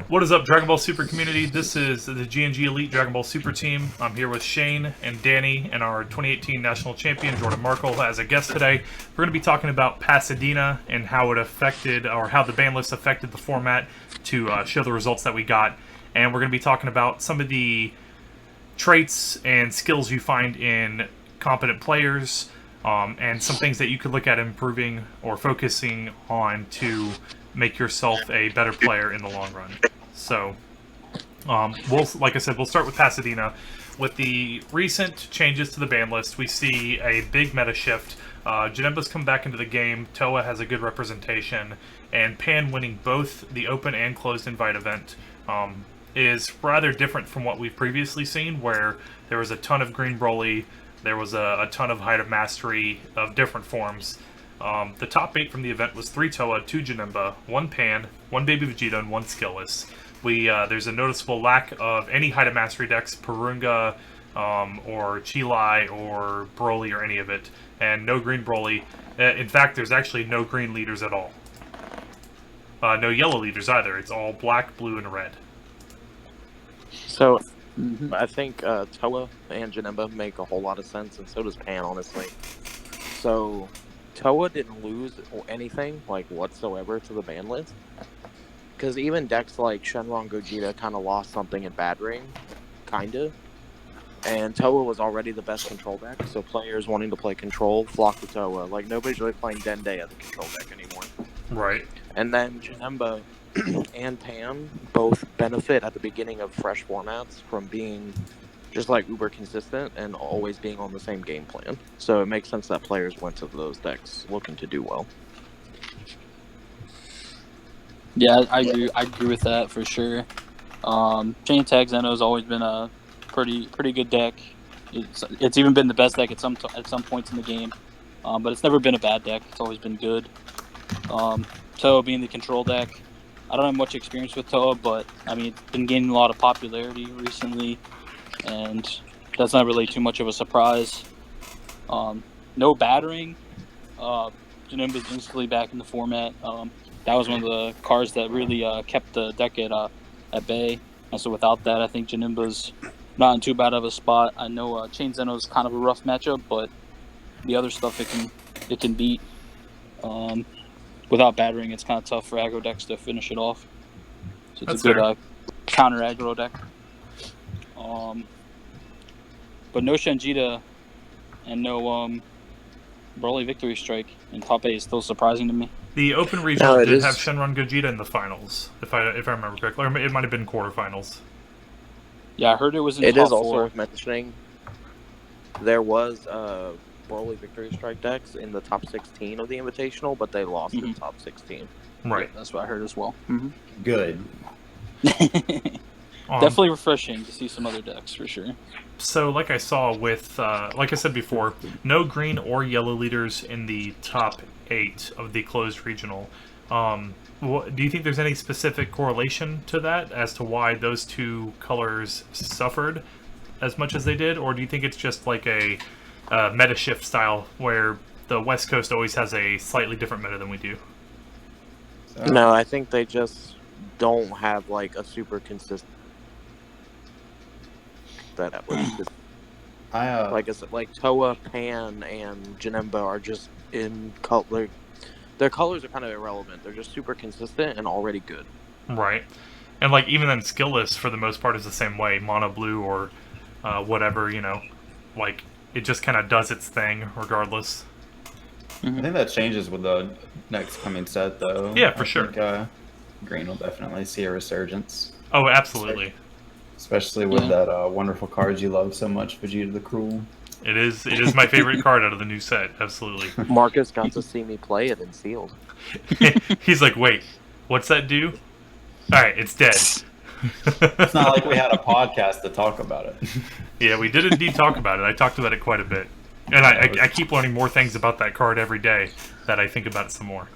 What is up, Dragon Ball Super community? This is the GnG Elite Dragon Ball Super team. I'm here with Shane and Danny and our 2018 National Champion Jordan Markle as a guest today. We're going to be talking about Pasadena and how it affected, or how the ban list affected the format to show the results that we got. And we're going to be talking about some of the traits and skills you find in competent players, and some things that you could look at improving or focusing on to make yourself a better player in the long run. So, like I said, we'll start with Pasadena. With the recent changes to the ban list, we see a big meta shift. Janemba's come back into the game, Toa has a good representation, and Pan winning both the open and closed invite event is rather different from what we've previously seen, where there was a ton of Green Broly, there was a ton of Height of Mastery of different forms. The top 8 from the event was 3 Toa, 2 Janemba, 1 Pan, 1 Baby Vegeta, and 1 Skillless. There's a noticeable lack of any Height of Mastery decks, Purunga, or Chilai, or Broly, or any of it, and no Green Broly. In fact, there's actually no green leaders at all. No yellow leaders either. It's all black, blue, and red. So, I think Toa and Janemba make a whole lot of sense, and so does Pan, honestly. So, Toa didn't lose anything, like, whatsoever to the ban list. Because even decks like Shenron Gogeta kind of lost something in Bad Ring. Kinda. And Toa was already the best control deck, so players wanting to play control flocked to Toa. Like, nobody's really playing Dende as a control deck anymore. Right. And then Janemba and Pan both benefit at the beginning of fresh formats from being just like uber consistent and always being on the same game plan. So it makes sense that players went to those decks looking to do well. Yeah, I agree with that for sure. Chain Tag Zeno has always been a pretty good deck. It's even been the best deck at some points in the game, but it's never been a bad deck. It's always been good. Toa being the control deck, I don't have much experience with Toa, but I mean it's been gaining a lot of popularity recently, and that's not really too much of a surprise. No battering. Janemba's instantly back in the format. That was one of the cards that really kept the deck at bay. And so without that, I think Janemba's not in too bad of a spot. I know Chain Zeno's kind of a rough matchup, but the other stuff it can beat. Without battering, it's kind of tough for aggro decks to finish it off. So it's a good counter aggro deck. But no Shenjita and no Broly Victory Strike in top 8 is still surprising to me. The Open Regional did have Shenron Gogeta in the finals, if I remember correctly. Or it might have been quarterfinals. Yeah, I heard it was in top 4. It is also worth mentioning there was Broly Victory Strike decks in the top 16 of the Invitational, but they lost in the top 16. Right. Yeah, that's what I heard as well. Good. Definitely refreshing to see some other decks, for sure. So, like I saw with, like I said before, no green or yellow leaders in the top 8 of the closed regional. Do you think there's any specific correlation to that as to why those two colors suffered as much as they did? Or do you think it's just like a meta shift style where the West Coast always has a slightly different meta than we do? No, I think they just don't have like a super consistent that was just, like I said, like Toa, Pan, and Janemba are just in color. Their colors are kind of irrelevant. They're just super consistent and already good. Right. And like even then Skillless for the most part is the same way. Mono blue or whatever, like it just kind of does its thing regardless. I think that changes with the next coming set though. Yeah, for sure. Think, green will definitely see a resurgence. Oh, absolutely. Especially with that wonderful card you love so much, Vegeta the Cruel. It is my favorite card out of the new set, absolutely. Marcus got to see me play it in sealed. He's like, wait, what's that do? Alright, it's dead. It's not like we had a podcast to talk about it. Yeah, we did indeed talk about it. I talked about it quite a bit. And I keep learning more things about that card every day that I think about it some more.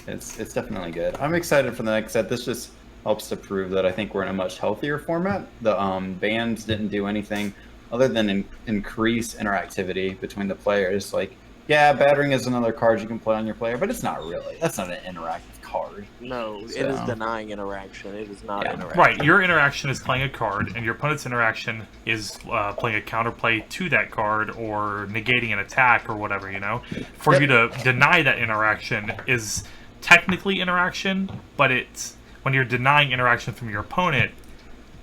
It's definitely good. I'm excited for the next set. This just helps to prove that I think we're in a much healthier format. The bans didn't do anything other than increase interactivity between the players. Like, yeah, battering is another card you can play on your player, but it's not really. That's not an interactive card. No, it So- is denying interaction. It is not Yeah. interaction. Right, your interaction is playing a card, and your opponent's interaction is playing a counterplay to that card or negating an attack or whatever, you know? For Yep. you to deny that interaction is technically interaction, but it's when you're denying interaction from your opponent,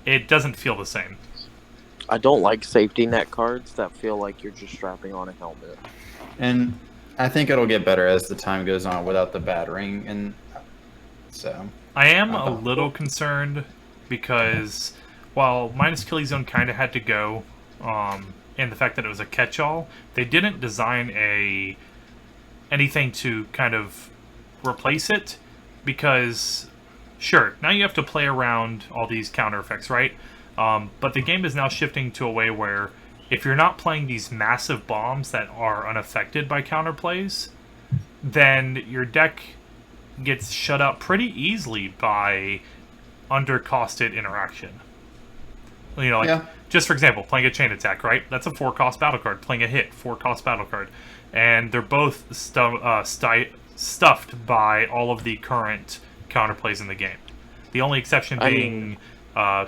it doesn't feel the same. I don't like safety net cards that feel like you're just strapping on a helmet. And I think it'll get better as the time goes on without the battering, and so I am a little concerned because while Minus Killing Zone kind of had to go, and the fact that it was a catch-all, they didn't design anything to kind of replace it, because sure, now you have to play around all these counter effects, right? But the game is now shifting to a way where if you're not playing these massive bombs that are unaffected by counterplays, then your deck gets shut out pretty easily by undercosted interaction. You know, like, Yeah. just for example, playing a chain attack, right? That's a 4-cost battle card. Playing a hit, 4-cost battle card. And they're both stuffed by all of the current counterplays in the game. The only exception being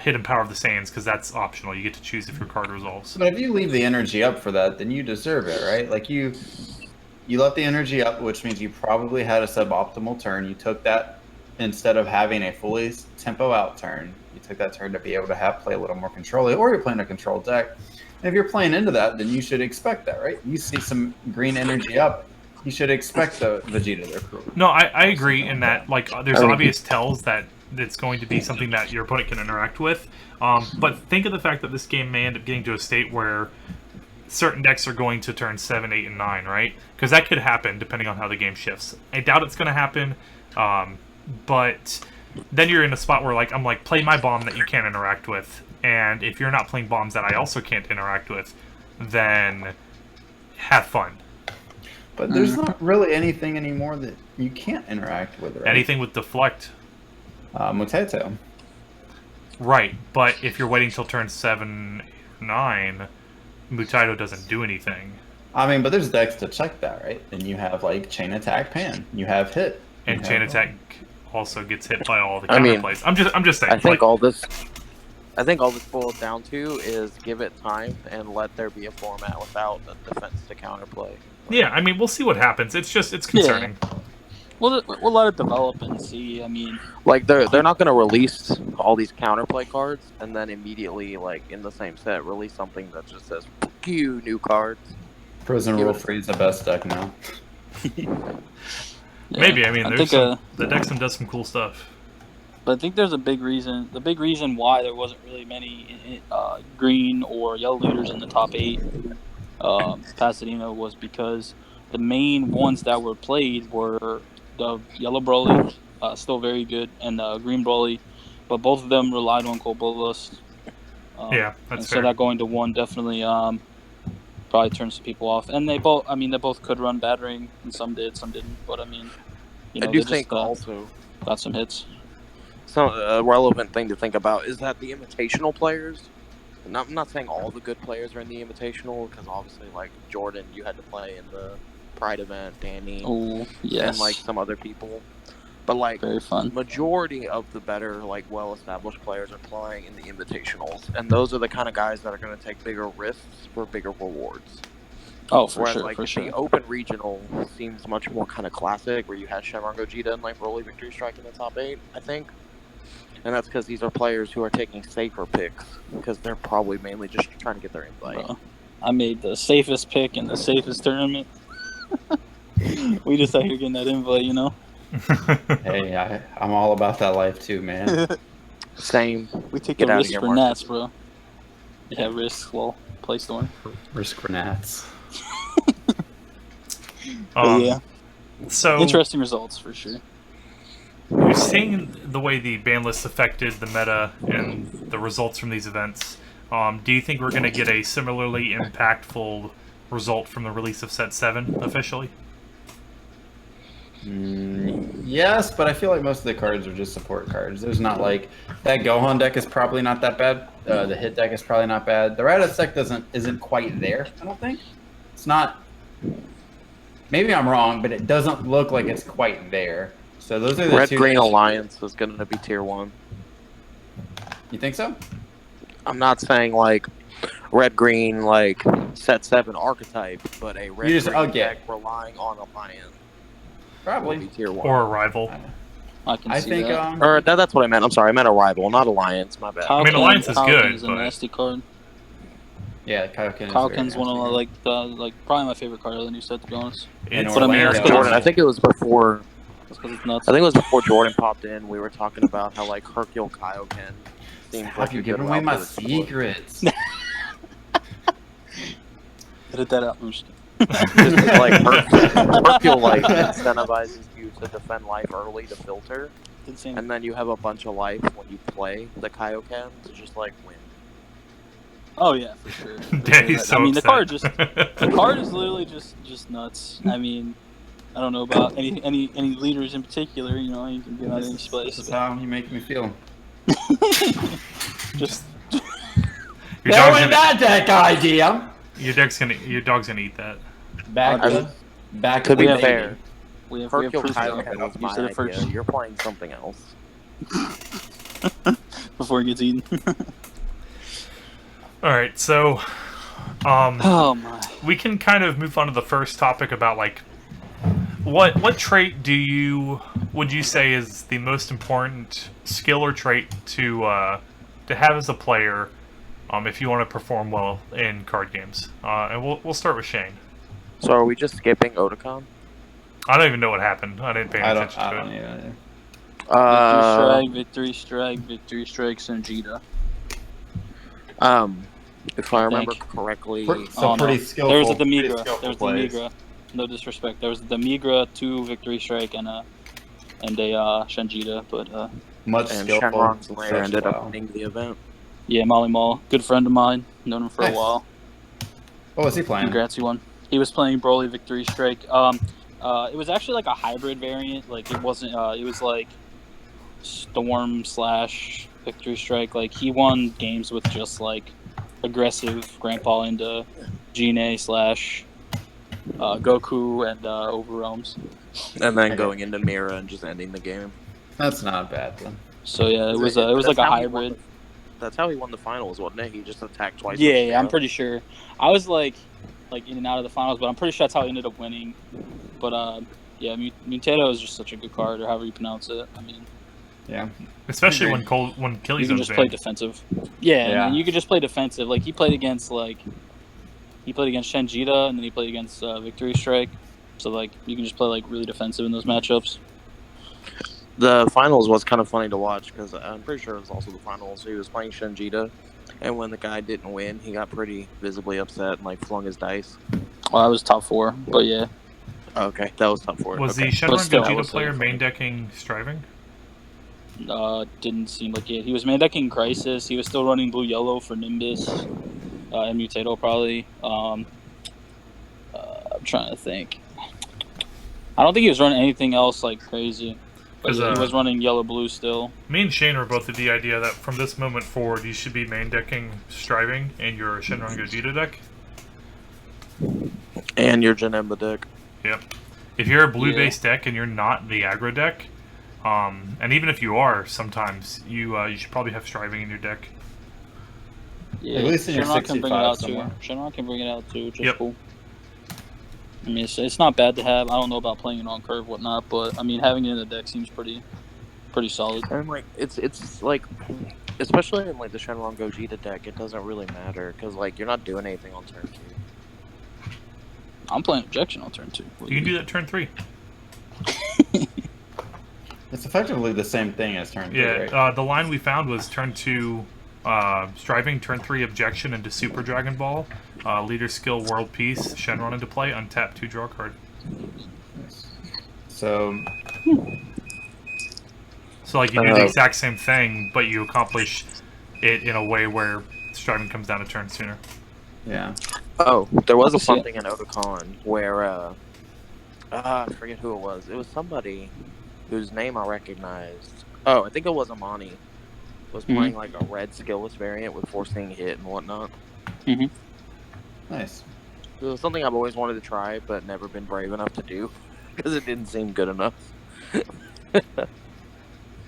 Hidden Power of the Sands, because that's optional. You get to choose if your card resolves. But if you leave the energy up for that, then you deserve it, right? Like you left the energy up, which means you probably had a suboptimal turn. You took that instead of having a fully tempo out turn. You took that turn to be able to play a little more control, or you're playing a control deck. And if you're playing into that, then you should expect that, right? You see some green energy up, you should expect the Vegeta to accrue. No, I agree in that, like, there's obvious tells that it's going to be something that your opponent can interact with. But think of the fact that this game may end up getting to a state where certain decks are going to turn 7, 8, and 9, right? Because that could happen depending on how the game shifts. I doubt it's going to happen, but then you're in a spot where, like, I'm like, play my bomb that you can't interact with. And if you're not playing bombs that I also can't interact with, then have fun. But there's not really anything anymore that you can't interact with, right? Anything with deflect. Mutato. Right, but if you're waiting till turn 7, 9, Mutaito doesn't do anything. I mean, but there's decks to check that, right? And you have, like, Chain Attack Pan. You have Hit. And Chain Attack also gets hit by all the I mean, counterplays. I'm just saying. I think like, all this boils down to is give it time and let there be a format without a defense to counterplay. yeah, I mean, we'll see what happens. It's concerning. We'll let it develop and see. I mean, Like they're not going to release all these counterplay cards and then immediately, like in the same set, release something that just says "Fuck you, new cards." Prison Rule Free is the best deck now. yeah. Maybe, I mean, think, the Dexum does some cool stuff. but I think there's a big reason. The big reason why there wasn't really many green or yellow leaders in the top 8 Pasadena was because the main ones that were played were the yellow Broly, still very good, and the green Broly, but both of them relied on Cold Bloodlust. Yeah, and that's so fair. that going to one definitely probably turns some people off. And they both could run battering, and some did, some didn't. But I mean, you know, I do they think just, also got some hits. some a relevant thing to think about is that the invitational players. I'm not saying all the good players are in the invitational, because obviously, like Jordan, you had to play in the Pride event, Danny, Oh yes, and like some other people. But like very fun. majority of the better, like well-established players are playing in the invitationals, and those are the kind of guys that are going to take bigger risks for bigger rewards. Oh, for Whereas sure, like for sure. the open regional seems much more kind of classic, where you had Shenron Gogeta and like Broly Victory Strike in the top 8, I think. And that's because these are players who are taking safer picks, because they're probably mainly just trying to get their invite. Bro, I made the safest pick in the safest tournament. We just out here getting that invite, you know. Hey, I'm all about that life too, man. Same. We take Get a out of risk here, for Marcus. Nats, bro. Yeah, risk. Well, play Storm. Risk Renats. But yeah, So interesting results for sure. you're seeing the way the ban lists affected the meta and the results from these events. Do you think we're going to get a similarly impactful result from the release of Set 7 officially? Yes, but I feel like most of the cards are just support cards. There's not like that Gohan deck is probably not that bad. The Hit deck is probably not bad. The Raditz deck isn't quite there. I don't think it's not. Maybe I'm wrong, but it doesn't look like it's quite there. So those are the Red two. Green Alliance is going to be tier 1. You think so? I'm not saying like Red Green like set 7 archetype, but a Red Green deck relying on Alliance Probably. will be tier 1. Or a rival. I can I see think. that. Or that's what I meant. I'm sorry, I meant a rival, not Alliance. My bad. I mean, Alliance is good, is a but- nasty card. Yeah, Kaioken. Kaioken's one of my, probably my favorite card of the new set, to be honest. It's But I mean, weird. that's Jordan, I think it was before. That's because it's nuts. I think it was before Jordan popped in. We were talking about how like Hercule Kaioken seems Fuck, like you're a good giving away route my for the template. secrets. Edit that out. I'm just Just like Hercule like incentivizes you to defend life early to filter, insane. and then you have a bunch of life when you play the Kaioken to just like win. Oh yeah, for sure. Yeah, he's so I mean, upset. the card is literally just nuts. I mean, I don't know about any leaders in particular. You know, you can get out of any This place. is how you make me feel. Just Your dog's gonna, that deck idea. your dog's gonna eat that. Back To be with fair, we have Hercule proof of Kaioken that. was You my said it idea. first You're playing something else. before it gets eaten. All right, so Oh my. we can kind of move on to the first topic about like what trait would you say is the most important skill or trait to have as a player if you want to perform well in card games? And we'll start with Shane. So are we just skipping Otakon? I don't even know what happened. I didn't pay I attention don't to it. Victory strike, Sanjita. If I remember correctly, Pretty skillful. There was a pretty Demigra. skillful There was plays. Demigra. No disrespect. There was the Demigra, 2 Victory Strike, and a Sanjita. But Much and skillful. Shenron's Lair such ended well. up winning the event. yeah, Molly Mall, good friend of mine. Known him for Nice. a while. What was he playing? Congrats, he won. He was playing Broly Victory Strike. It was actually like a hybrid variant. Like it wasn't. It was like Storm / Victory Strike. Like he won games with just like aggressive Grandpa into GnA / Goku and Overrealms. And then Okay. going into Mira and just ending the game. That's not bad then. So yeah, it was like That's a how he won hybrid. That's how he won the finals, wasn't it? He just attacked twice. Yeah, with yeah, I'm Mira. pretty sure. I was like in and out of the finals, but I'm pretty sure that's how he ended up winning. But yeah, Mutato is just such a good card, or however you pronounce it. I mean, Yeah. Especially Agreed. when you Killy's can just play defensive. Yeah, Yeah. and you could just play defensive. Like he played against Shenjita, and then he played against Victory Strike. So like you can just play like really defensive in those matchups. The finals was kind of funny to watch because I'm pretty sure it was also the finals. He was playing Shenjita, and when the guy didn't win, he got pretty visibly upset and like flung his dice. Well, I was top 4, but yeah. Okay, that was tough for him. Was okay. the Shenron But still, I Gogeta was player like- main decking Striving? Didn't seem like it. He was main decking Crisis. He was still running blue yellow for Nimbus and Mutato probably. I'm trying to think. I don't think he was running anything else like crazy. But 'Cause, yeah, he was running yellow blue still. Me and Shane were both of the idea that from this moment forward, you should be main decking Striving in your Shenron Gogeta deck. And your Janemba deck. Yep. If you're a blue-based deck and you're not the aggro deck, and even if you are, sometimes you should probably have Striving in your deck. Yeah, At least in your Shenron can bring it 65 out somewhere. too. Shenron can bring it out too, which is Yep. cool. I mean, it's not bad to have. I don't know about playing it on curve, whatnot, but I mean, having it in the deck seems pretty solid. And like it's like, especially in like the Shenron Gogeta deck, it doesn't really matter because like you're not doing anything on turn 2. I'm playing Objection on turn 2. You can do that turn 3. It's effectively the same thing as turn 3, Yeah, right? the line we found was turn 2 Striving, turn 3 Objection into Super Dragon Ball, Leader Skill World Peace, Shenron into play, untap 2, draw a card. So, So like you do the exact same thing, but you accomplish it in a way where Striving comes down a turn sooner. yeah. Oh, there was a see fun it. thing in Otakon where I forget who it was. It was somebody whose name I recognized. Oh, I think it was Amani. Was playing like a red skillless variant with forcing hit and whatnot. Nice. It was something I've always wanted to try, but never been brave enough to do because it didn't seem good enough.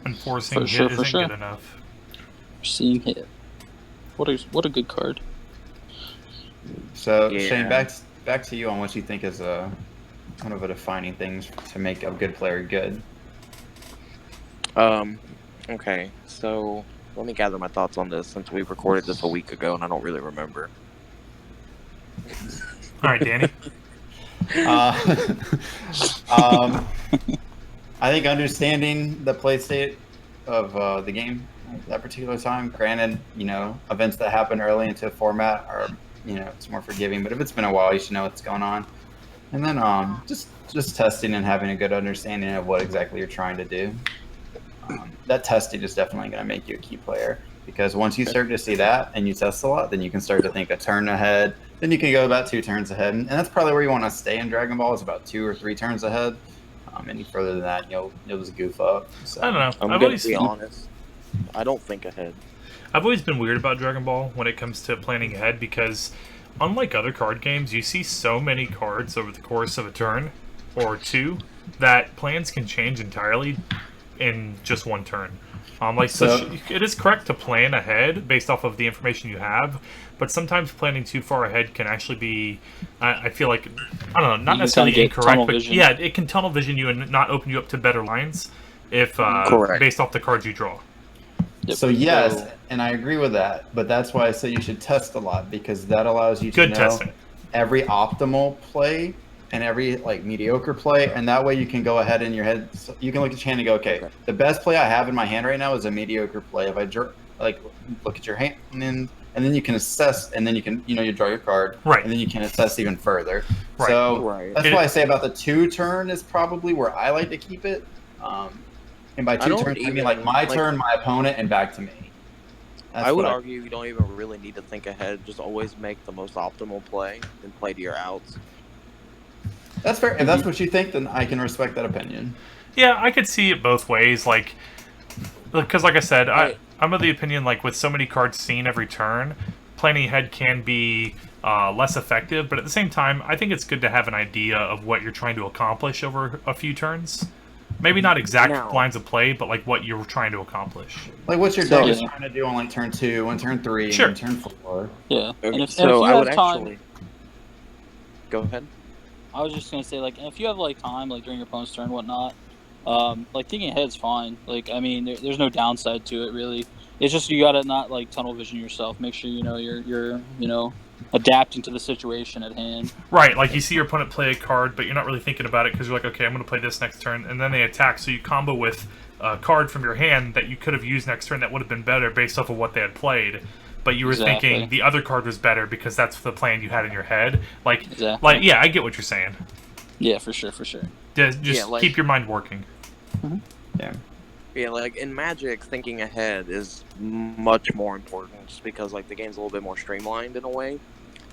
Enforcing For hit sure, isn't for sure. good enough. Seeing hit. What a good card. So Yeah. Shane, back to you on what you think is kind of a defining things to make a good player good. Okay, so let me gather my thoughts on this since we recorded this a week ago and I don't really remember. All right, Danny. I think understanding the play state of the game at that particular time. Granted, events that happen early into a format are, it's more forgiving. But if it's been a while, you should know what's going on. And then just testing and having a good understanding of what exactly you're trying to do. That testing is definitely going to make you a key player, because once you start to see that and you test a lot, then you can start to think a turn ahead. Then you can go about 2 turns ahead, and that's probably where you want to stay in Dragon Ball, is about 2 or 3 turns ahead. Any further than that, you'll just goof up. So. I don't know. I'm going to be honest. I don't think ahead. I've always been weird about Dragon Ball when it comes to planning ahead, because unlike other card games, you see so many cards over the course of a turn or 2 that plans can change entirely in just 1 turn. It is correct to plan ahead based off of the information you have, but sometimes planning too far ahead can actually be, I feel like, I don't know, not necessarily incorrect, but yeah, it can tunnel vision you and not open you up to better lines if based off the cards you draw. Yep. So yes, and I agree with that, but that's why I say you should test a lot, because that allows you to know testing. Every optimal play and every mediocre play, and that way you can go ahead in your head. So you can look at your hand and go, okay, the best play I have in my hand right now is a mediocre play. If I look at your hand, and then you can assess, and then you can you draw your card, right, and then you can assess even further. Right. So that's why I say about the 2 turn is probably where I like to keep it. And by 2 turns, I mean my turn, my opponent, and back to me. I would argue you don't even really need to think ahead. Just always make the most optimal play and play to your outs. That's fair. If that's what you think, then I can respect that opinion. Yeah, I could see it both ways. Because like I said, I'm of the opinion, with so many cards seen every turn, planning ahead can be less effective. But at the same time, I think it's good to have an idea of what you're trying to accomplish over a few turns. Maybe not exact lines of play, but what you're trying to accomplish. What's your deck is trying to do on turn 2, and turn 3, and turn 4. Yeah. And if so you I would have time, actually go ahead. I was just gonna say, if you have time, during your opponent's turn, and whatnot, thinking ahead's fine. I mean, there's no downside to it really. It's just you gotta not tunnel vision yourself. Make sure you're adapting to the situation at hand. Right, you see your opponent play a card, but you're not really thinking about it because you're like, okay, I'm going to play this next turn, and then they attack, so you combo with a card from your hand that you could have used next turn that would have been better based off of what they had played, but you were thinking the other card was better because that's the plan you had in your head. Yeah, I get what you're saying. Yeah, for sure. Just keep your mind working. Mm-hmm. Yeah. Yeah, in Magic, thinking ahead is much more important just because, the game's a little bit more streamlined in a way.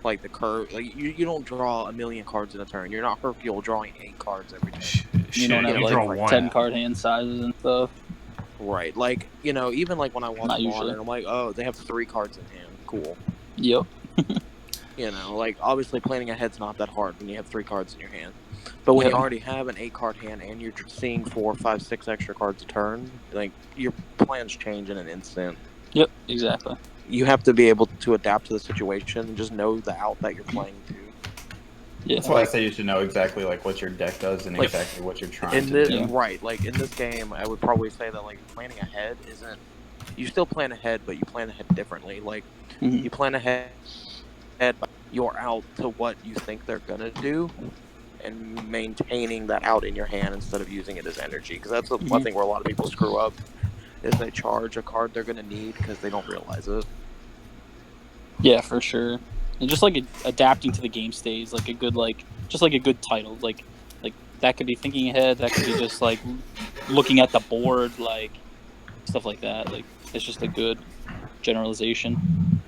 The curve, you don't draw 1,000,000 cards in a turn. You're not Hercule drawing 8 cards every turn. You don't have, draw 1. 10 card hand sizes and stuff. Right. Even, when I watch Modern, I'm like, oh, they have 3 cards in hand. Cool. Yep. Obviously planning ahead's not that hard when you have 3 cards in your hand. But when you already have an 8-card hand and you're seeing 4, 5, 6 extra cards a turn, your plans change in an instant. Yep, exactly. You have to be able to adapt to the situation and just know the out that you're playing to. Yeah. That's why I say you should know exactly what your deck does and exactly what you're trying to do. Right, in this game, I would probably say that planning ahead isn't. You still plan ahead, but you plan ahead differently. You plan ahead, but you're out to what you think they're gonna do, and maintaining that out in your hand instead of using it as energy. Because that's one thing where a lot of people screw up. Is they charge a card they're going to need because they don't realize it. Yeah, for sure. And just adapting to the game stage, a good a good title, that could be thinking ahead. That could be just looking at the board, stuff like that. It's just a good generalization.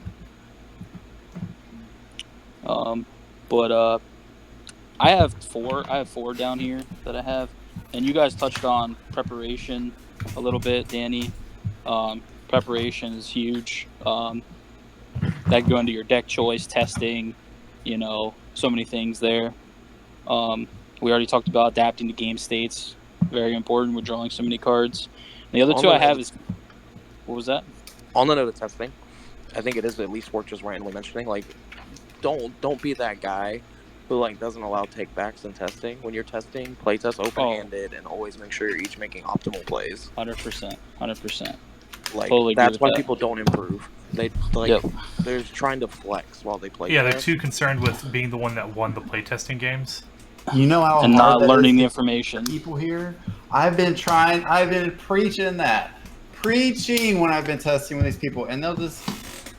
But I have 4. I have 4 down here that I have, and you guys touched on preparation a little bit, Danny. Preparation is huge. That could go into your deck choice, testing, so many things there. We already talked about adapting to game states. very important. We're drawing so many cards. And the other On two the I have note- is, what was that? On the note of testing, I think it is at least worth just randomly mentioning, like, don't be that guy who, like, doesn't allow takebacks in testing. When you're testing, play test open-handed and always make sure you're each making optimal plays. 100%. Like, Totally agree that's with why that. people don't improve. They, like, Yep. they're trying to flex while they play Yeah, they're test. too concerned with being the one that won the playtesting games. You know how And hard not that learning is the to information. people here. I've been preaching when I've been testing with these people, and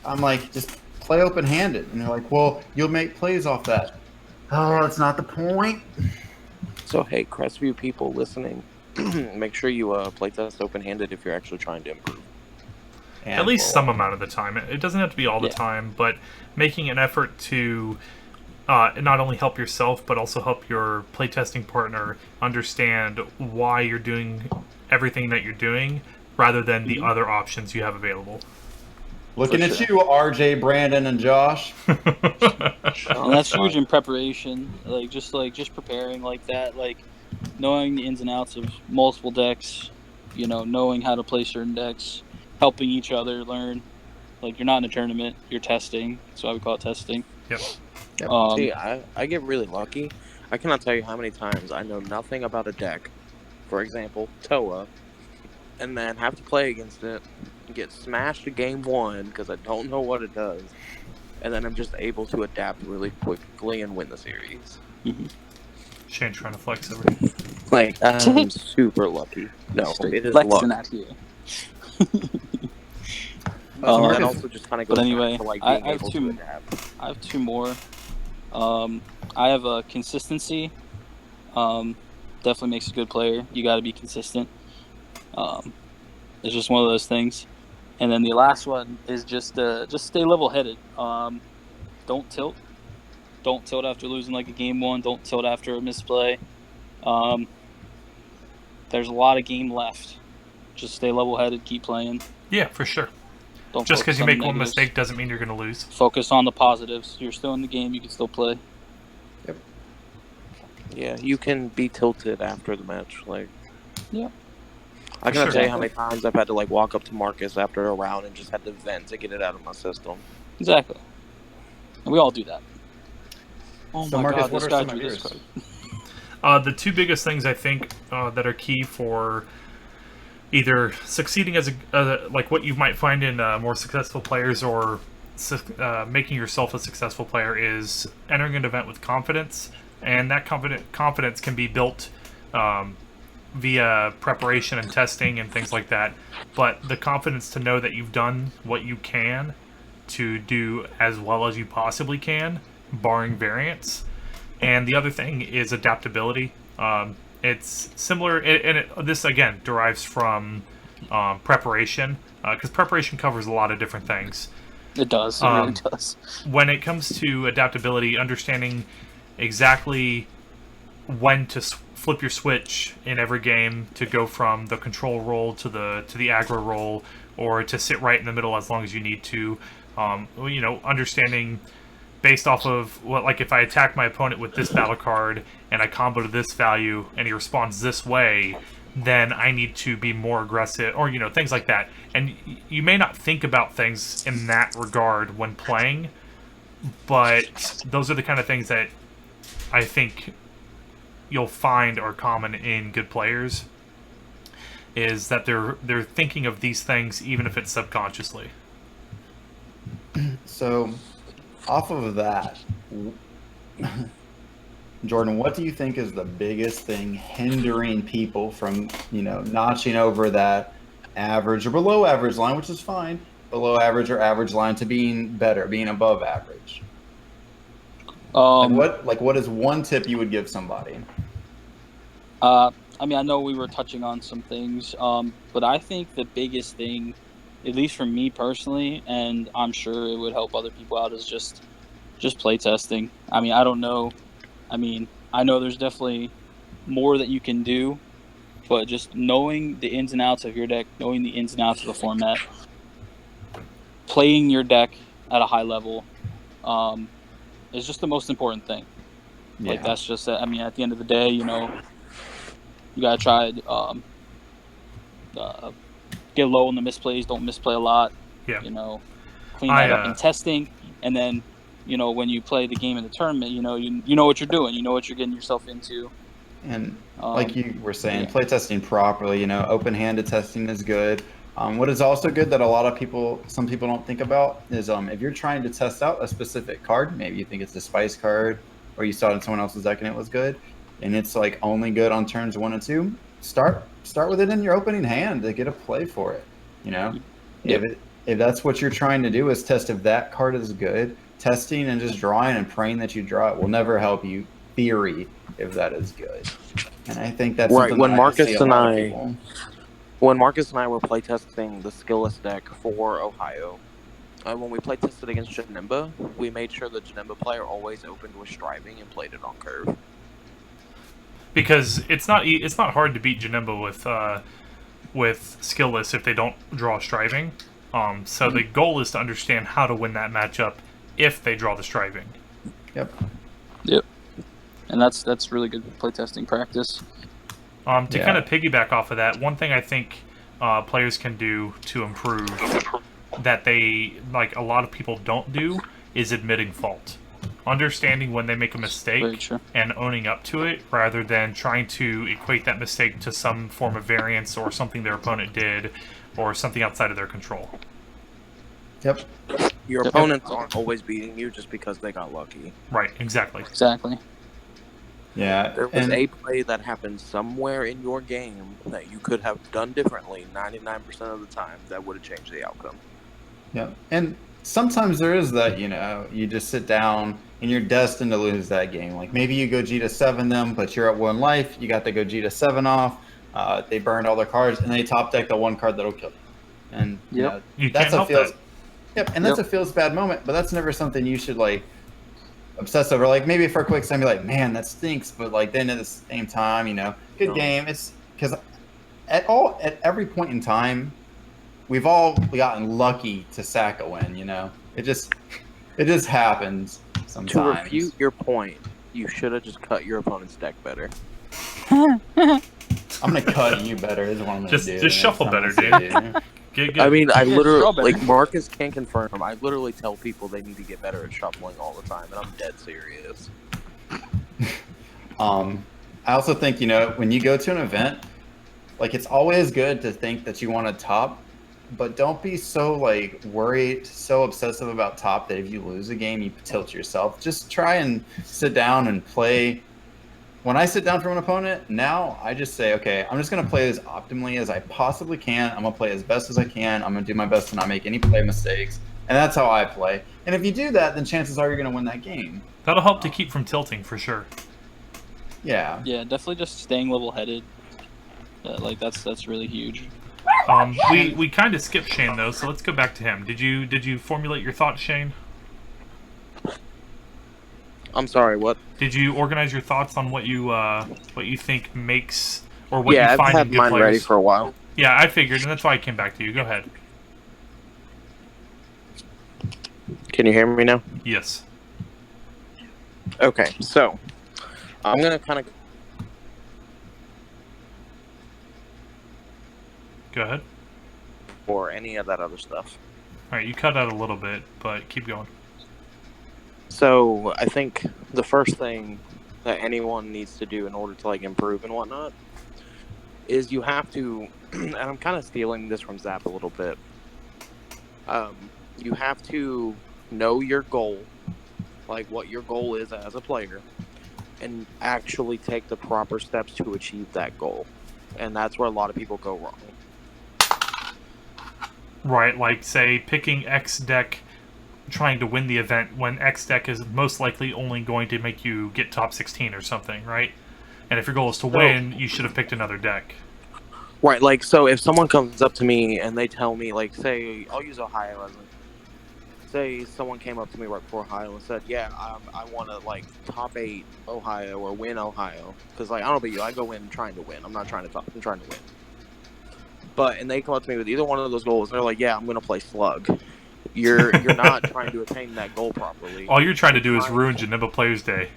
I'm like, just play open-handed, and they're like, well, you'll make plays off that. Oh, that's not the point. So, hey, Crestview people listening, make sure you play test open-handed if you're actually trying to improve. At least some amount of the time. It doesn't have to be all the Yeah. time, but making an effort to not only help yourself, but also help your playtesting partner understand why you're doing everything that you're doing, rather than the other options you have available. Looking For at sure. you, RJ, Brandon, and Josh. And that's huge in preparation. Just preparing like that, like knowing the ins and outs of multiple decks, knowing how to play certain decks, helping each other learn. Like, you're not in a tournament, you're testing. That's why we call it testing. Yep. See, I get really lucky. I cannot tell you how many times I know nothing about a deck, for example, Toa, and then have to play against it, get smashed at game one because I don't know what it does, and then I'm just able to adapt really quickly and win the series. Shane trying to flex over here. Like, I'm super lucky. No, Straight it is flexing luck. out here. And Marcus- that also just kind of goes But anyway, back to, like, I being have able two- to adapt. I have two more. I have a consistency. Definitely makes a good player. You got to be consistent. It's just one of those things. And then the last one is just stay level-headed. Don't tilt. Don't tilt after losing like a game one. Don't tilt after a misplay. There's a lot of game left. Just stay level-headed. Keep playing. Yeah, for sure. Don't Just because focus you on the make one negatives. mistake doesn't mean you're going to lose. Focus on the positives. You're still in the game. You can still play. Yeah, you can be tilted after the match. Like, Yeah. I cannot Sure. tell you how many times I've had to, like, walk up to Marcus after a round and just had to vent to get it out of my system. Exactly. And we all do that. Oh So, my Marcus, god, what this are guy some of drew this yours? card. The two biggest things I think that are key for either succeeding as like what you might find in more successful players, or making yourself a successful player, is entering an event with confidence, and that confidence can be built via preparation and testing and things like that. But the confidence to know that you've done what you can to do as well as you possibly can, barring variance. And the other thing is adaptability. It's similar, and this again derives from preparation, because preparation covers a lot of different things. It does. It really does. When it comes to adaptability, understanding exactly when to flip your switch in every game to go from the control role to the aggro role, or to sit right in the middle as long as you need to. Understanding based off of what, like, if I attack my opponent with this battle card and I combo to this value and he responds this way, then I need to be more aggressive, or things like that. And you may not think about things in that regard when playing, but those are the kind of things that I think you'll find are common in good players, is that they're thinking of these things even if it's subconsciously. So, off of that, Jordan, what do you think is the biggest thing hindering people from, notching over that average or below average line, which is fine, below average or average line, to being better, being above average? What is one tip you would give somebody? I know we were touching on some things, but I think the biggest thing, at least for me personally, and I'm sure it would help other people out, is just play testing. I don't know. I know there's definitely more that you can do, but just knowing the ins and outs of your deck, knowing the ins and outs of the format, playing your deck at a high level, is just the most important thing. Like, that's just, at the end of the day, you You gotta try get low on the misplays. Don't misplay a lot. Yeah. Clean that up in testing, and then when you play the game in the tournament, you know what you're doing. You know what you're getting yourself into. And like you were saying, play testing properly. Open-handed testing is good. What is also good that some people don't think about is if you're trying to test out a specific card, maybe you think it's a spice card, or you saw it in someone else's deck and it was good, and it's like only good on turns 1 and 2. Start with it in your opening hand to get a play for it. If that's what you're trying to do is test if that card is good, testing and just drawing and praying that you draw it will never help you theory if that is good. And I think that's right. When Marcus and I were playtesting the skillless deck for Ohio, when we playtested against Janemba, we made sure the Janemba player always opened with Striving and played it on curve. Because it's not hard to beat Janemba with skillless if they don't draw Striving. So the goal is to understand how to win that matchup if they draw the Striving. Yep. And that's really good playtesting practice. To kind of piggyback off of that, one thing I think players can do to improve that a lot of people don't do is admitting fault. Understanding when they make a mistake and owning up to it rather than trying to equate that mistake to some form of variance or something their opponent did or something outside of their control. Yep. Your opponents aren't always beating you just because they got lucky. Right, exactly. Yeah. There was a play that happened somewhere in your game that you could have done differently 99% of the time that would have changed the outcome. Yeah. And sometimes there is that, you just sit down and you're destined to lose that game. Like maybe you go G to 7 them, but you're at 1 life. You got to go G to 7 off. They burned all their cards and they top deck the 1 card that'll kill you. And that's a feels. Yep. And that's a feels bad moment, but that's never something you should obsess over. Like maybe for a quick time, be like, man, that stinks. But then at the same time, good game. It's because at every point in time, we've all gotten lucky to sack a win. It just happens sometimes. To refute your point, you should have just cut your opponent's deck better. I'm gonna cut you better. Is what I'm gonna do. Just shuffle better, dude. I mean, I literally, Marcus can confirm, I literally tell people they need to get better at shuffling all the time, and I'm dead serious. I also think, when you go to an event, it's always good to think that you want to top, but don't be so, worried, so obsessive about top that if you lose a game, you tilt yourself. Just try and sit down and play. When I sit down from an opponent, now I just say, okay, I'm just going to play as optimally as I possibly can. I'm going to play as best as I can. I'm going to do my best to not make any play mistakes. And that's how I play. And if you do that, then chances are you're going to win that game. That'll help to keep from tilting for sure. Yeah. Yeah, definitely just staying level-headed. That's really huge. We kind of skipped Shane, though, so let's go back to him. Did you formulate your thoughts, Shane? I'm sorry, what? Did you organize your thoughts on what you think makes or what you I've find had in good mine players? ready for a while. Yeah, I figured, and that's why I came back to you. Go ahead. Can you hear me now? Yes. Okay, so I'm gonna kind of go ahead. Or any of that other stuff. All right, you cut out a little bit, but keep going. So I think the first thing that anyone needs to do in order to improve and whatnot is you have to, and I'm kind of stealing this from Zap a little bit. You have to know your goal, what your goal is as a player, and actually take the proper steps to achieve that goal. And that's where a lot of people go wrong. Right, say picking X deck, trying to win the event when X deck is most likely only going to make you get top 16 or something, right? And if your goal is to win, you should have picked another deck. Right, so if someone comes up to me and they tell me, say, I'll use Ohio as say someone came up to me right before Ohio and said, yeah, I want to, top 8 Ohio or win Ohio. Because, I don't know about you, I go in trying to win. I'm not trying to top, I'm trying to win. And they come up to me with either one of those goals, and they're like, yeah, I'm going to play Slug. You're not trying to attain that goal properly. All you're trying to do is ruin Janemba Players' Day.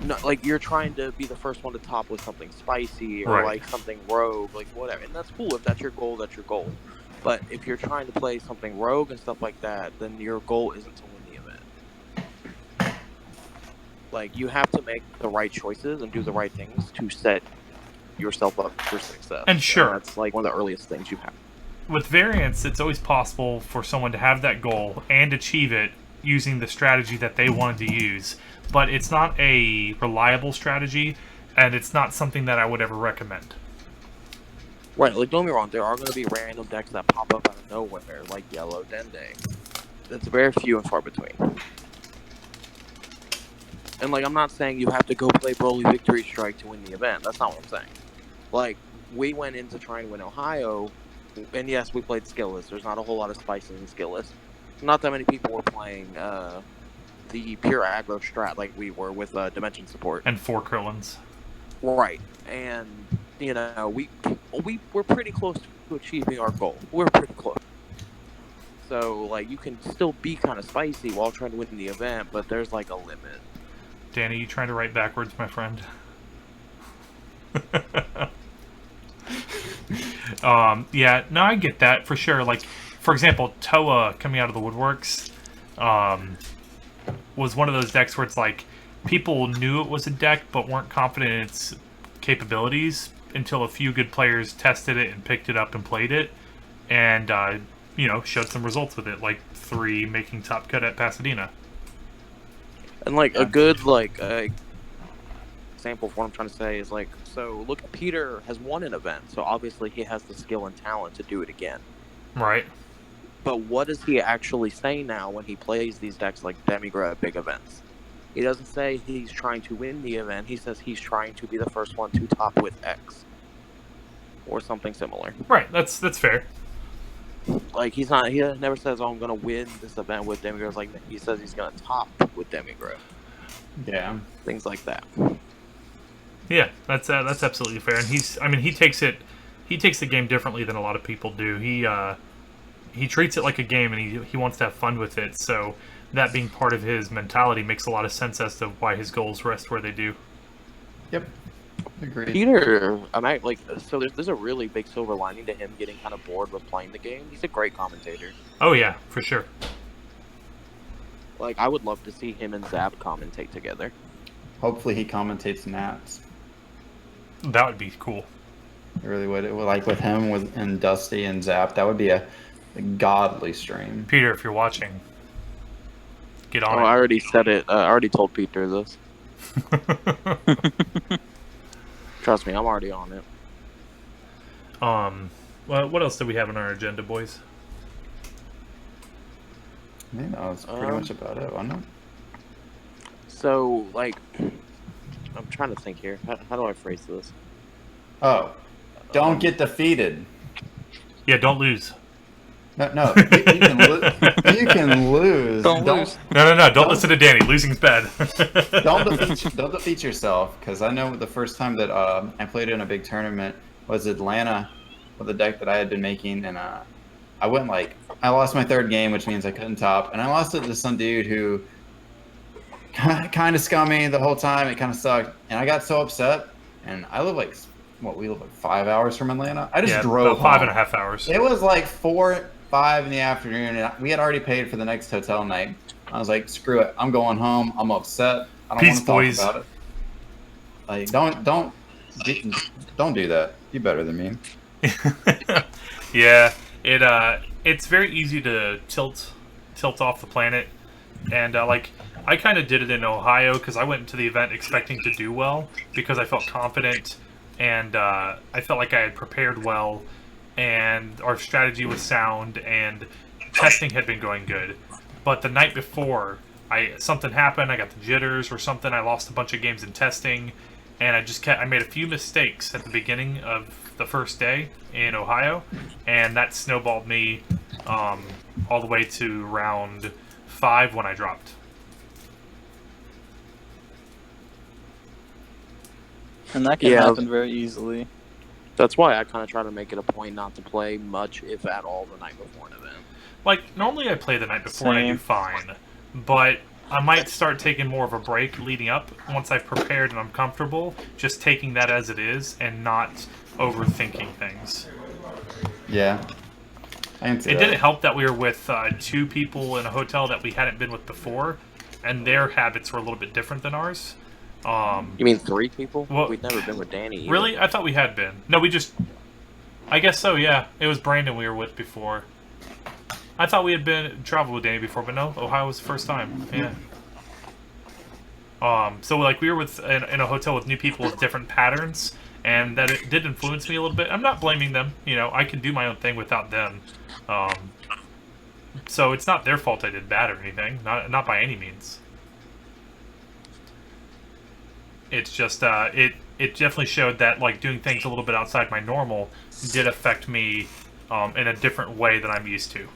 no, like you're trying to be the first one to top with something spicy or Right. like something rogue, like whatever. And that's cool if that's your goal. That's your goal. But if you're trying to play something rogue and stuff like that, then your goal isn't to win the event. Like you have to make the right choices and do the right things to set yourself up for success. And sure, that's like one of the earliest things you have. with variance, it's always possible for someone to have that goal and achieve it using the strategy that they wanted to use. But it's not a reliable strategy, and it's not something that I would ever recommend. Right, like don't get me wrong, there are going to be random decks that pop up out of nowhere, like Yellow Dende. It's very few and far between. And like I'm not saying you have to go play Broly Victory Strike to win the event. That's not what I'm saying. Like we went into trying to win Ohio, and yes, we played skillless. There's not a whole lot of spices in skillless. Not that many people were playing the pure aggro strat like we were with Dimension Support. And 4 Krillins. Right, and you know we were pretty close to achieving our goal. We're pretty close. So like you can still be kind of spicy while trying to win the event, but there's like a limit. Danny, you trying to write backwards, my friend? Yeah, no, I get that for sure. Like, for example, Toa coming out of the woodworks was one of those decks where it's like people knew it was a deck but weren't confident in its capabilities until a few good players tested it and picked it up and played it, and showed some results with it, like 3 making top cut at Pasadena. And like a good example of what I'm trying to say is like, so look, Peter has won an event, so obviously he has the skill and talent to do it again. Right. But what does he actually say now when he plays these decks like Demigra at big events? He doesn't say he's trying to win the event. He says he's trying to be the first one to top with X or something similar. Right. That's fair. Like he never says, "Oh, I'm gonna win this event with Demigra." Like he says he's gonna top with Demigra. Yeah. Things like that. Yeah, that's absolutely fair. And he takes the game differently than a lot of people do. He treats it like a game, and he wants to have fun with it. So that being part of his mentality makes a lot of sense as to why his goals rest where they do. Yep. Agreed. Peter, so there's a really big silver lining to him getting kind of bored with playing the game. He's a great commentator. Oh yeah, for sure. Like I would love to see him and Zap commentate together. Hopefully he commentates Nats. That would be cool. It really would. It would, like with him and Dusty and Zap, that would be a godly stream. Peter, if you're watching, get on I already said it. I already told Peter this. it. Trust me, I'm already on it. Well, what else do we have on our agenda, boys? I think that was pretty much about it, wasn't it? So, like, I'm trying to think here. How do I phrase this? Oh, don't get defeated. Yeah, don't lose. No, you can lose. Don't lose. No. Don't listen to Danny. Losing's bad. Don't defeat yourself, because I know the first time that I played in a big tournament was Atlanta with a deck that I had been making, and I lost my 3rd game, which means I couldn't top, and I lost it to some dude who kind of scummy the whole time. It kind of sucked, and I got so upset. And I live we live 5 hours from Atlanta. I just drove about home. 5.5 hours. It was like 4-5 in the afternoon, and we had already paid for the next hotel night. I was like, screw it, I'm going home. I'm upset. I don't Peace, want to boys. talk about it. Like, don't do that. Be better than me. Yeah, it's very easy to tilt off the planet, and I kind of did it in Ohio because I went to the event expecting to do well because I felt confident and I felt like I had prepared well, and our strategy was sound, and testing had been going good. But the night before, something happened. I got the jitters or something. I lost a bunch of games in testing, and I made a few mistakes at the beginning of the first day in Ohio, and that snowballed me all the way to round 5 when I dropped. And that can Yeah. happen very easily. That's why I kind of try to make it a point not to play much, if at all, the night before an event. Like, normally I play the night before and I do Same. fine, but I might start taking more of a break leading up once I've prepared and I'm comfortable, just taking that as it is and not overthinking things. Yeah. It didn't help that we were with 2 people in a hotel that we hadn't been with before, and their habits were a little bit different than ours. You mean 3 people? Well, We've never been with Danny either. Really? I thought we had been. No, I guess so, yeah. It was Brandon we were with before. I thought we had been traveled with Danny before, but no, Ohio was the first time. Yeah. So like we were in a hotel with new people with different patterns, and that it did influence me a little bit. I'm not blaming them. I can do my own thing without them. So it's not their fault I did bad or anything. Not by any means. It's just it definitely showed that like doing things a little bit outside my normal did affect me in a different way than I'm used to.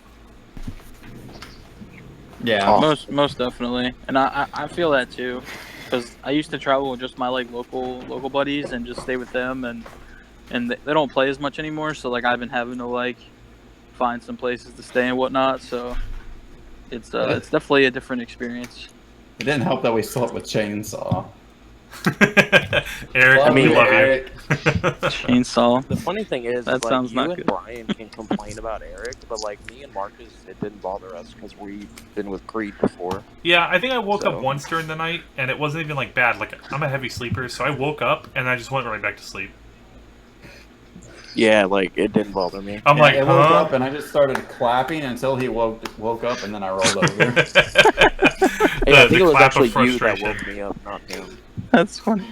Yeah, most definitely, and I feel that too, because I used to travel with just my like local buddies and just stay with them, and they don't play as much anymore. So like I've been having to like find some places to stay and whatnot. So it's definitely a different experience. It didn't help that we slept with Chainsaw. Eric, we love you. Chainsaw. The funny thing is, that like, sounds you not and good. Brian can complain about Eric, but like me and Marcus, it didn't bother us because we've been with Creed before. Yeah, I think I woke up once during the night, and it wasn't even like bad. Like I'm a heavy sleeper, so I woke up and I just went right back to sleep. Yeah, like it didn't bother me. I'm like, I woke up and I just started clapping until he woke up, and then I rolled over. Hey, I think it was clap of actually you that frustration. woke me up, not him. That's funny.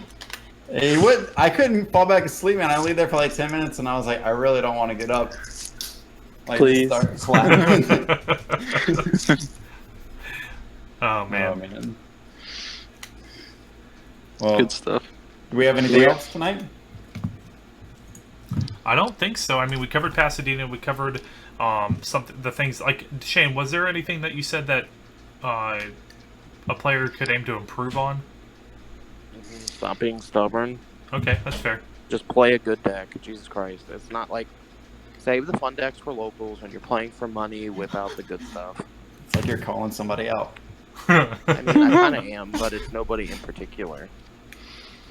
Hey, I couldn't fall back asleep, man. I laid there for like 10 minutes, and I was like, I really don't want to get up. Like, Please. Start clapping. Oh man. Oh, man. Well, Good stuff. do we have anything else tonight? I don't think so. I mean, we covered Pasadena. We covered the things like Shane. Was there anything that you said that a player could aim to improve on? Stop being stubborn. Okay, that's fair. Just play a good deck. Jesus Christ. It's not like save the fun decks for locals when you're playing for money without the good stuff. It's like you're calling somebody out. I mean, I kind of am, but it's nobody in particular.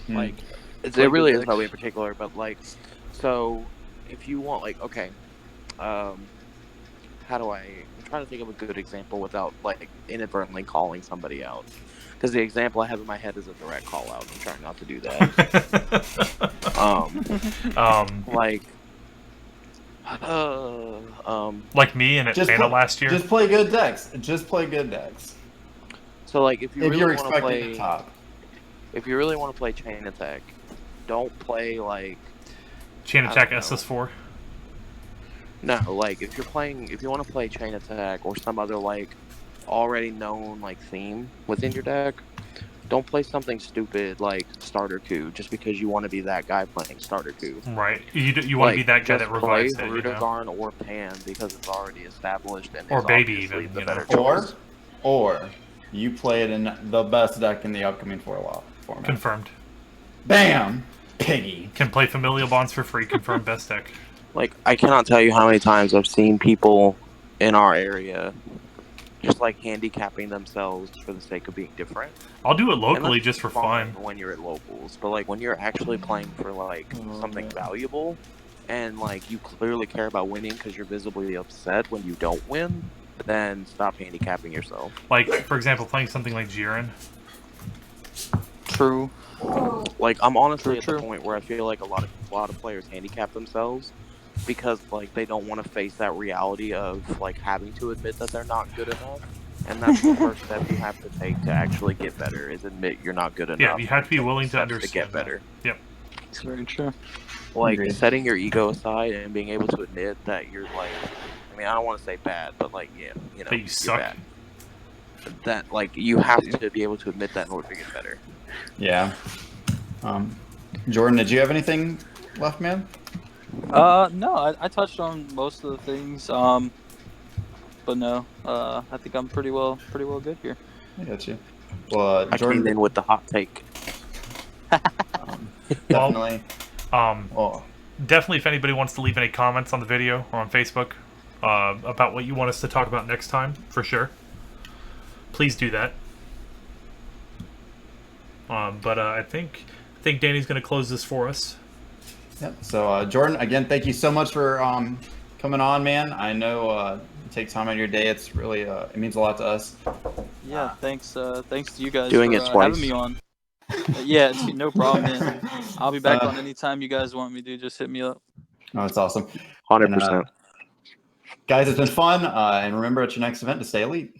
Like, it really is nobody in particular, but like, so if you want, like, okay, I'm trying to think of a good example without like inadvertently calling somebody out. Because the example I have in my head is a direct call out. I'm trying not to do that. Like me and Atlanta last year. Just play good decks. Just play good decks. So like, if you're really want to expecting play the top. If you really want to play Chain Attack, don't play like Chain Attack SS4. No, like if you want to play Chain Attack or some other like already known like theme within your deck, don't play something stupid like Starter Coup just because you want to be that guy playing Starter Coup. Right. You want to be that guy that revives it. Play Rudagarn or Pan because it's already established and or is Baby obviously even, the you better know. choice. Or you play it in the best deck in the upcoming format. Confirmed. Bam! Piggy. Can play Familial Bonds for free. Confirmed best deck. Like, I cannot tell you how many times I've seen people in our area just like handicapping themselves for the sake of being different. I'll do it locally just for fun. When you're at locals, but like when you're actually playing for like something valuable, and like you clearly care about winning because you're visibly upset when you don't win, then stop handicapping yourself. Like, for example, playing something like Jiren. True. Like, I'm honestly at the point where I feel like a lot of players handicap themselves because like they don't want to face that reality of like having to admit that they're not good enough, and that's the first step you have to take to actually get better is admit you're not good enough. Yeah, you have to be willing to understand to get better. Yep. It's very true. Like setting your ego aside and being able to admit that you're like, I mean, I don't want to say bad, but like, yeah, you know, that you suck. Bad. That like you have to be able to admit that in order to get better. Yeah. Jordan, did you have anything left, man? No, I touched on most of the things. But no, I think I'm pretty well good here. I got you. Well, I Jordan, came in with the hot take. Definitely. Definitely, if anybody wants to leave any comments on the video or on Facebook about what you want us to talk about next time, for sure, please do that. But I think Danny's going to close this for us. Yep. So Jordan, again, thank you so much for coming on, man. I know you take time out of your day. It's really it means a lot to us. Yeah, thanks to you guys Doing for it twice. having me on. Yeah, it's no problem, man. I'll be back on anytime you guys want me to. Just hit me up. Oh, it's awesome. 100%. Guys, it's been fun. And remember at your next event to stay elite.